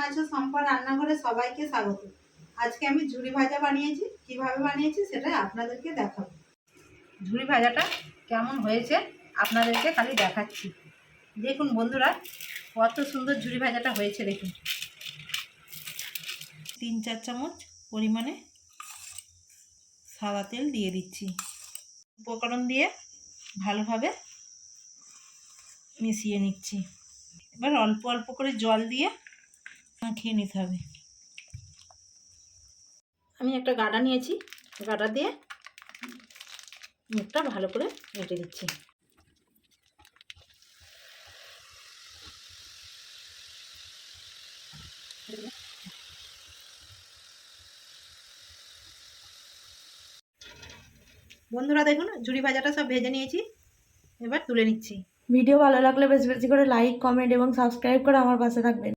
আছো সম্পা রান্নাঘরে সবাইকে স্বাগত। আজকে আমি ঝুরি ভাজা বানিয়েছি, কিভাবে বানিয়েছি সেটা আপনাদেরকে দেখাবো। ঝুরি ভাজাটা কেমন হয়েছে আপনাদেরকে খালি দেখাচ্ছি। দেখুন বন্ধুরা, কত সুন্দর ঝুরি ভাজাটা হয়েছে। দেখুন 3-4 চামচ পরিমাণে সাদা তেল দিয়ে দিচ্ছি। উপকরণ দিয়ে ভালোভাবে মিশিয়ে নিচ্ছি। এবার অল্প অল্প করে জল দিয়ে মাখিয়ে নিতে হবে। আমি একটা গাডা নিয়েছি, গাডা দিয়ে মুখটা ভালো করে মেটে দিচ্ছি। বন্ধুরা দেখুন, ঝুরি ভাজাটা সব ভেজে নিয়েছি, এবার তুলে নিচ্ছি। ভিডিও ভালো লাগলে বেশি বেশি করে লাইক, কমেন্ট এবং সাবস্ক্রাইব করে আমার পাশে থাকবেন।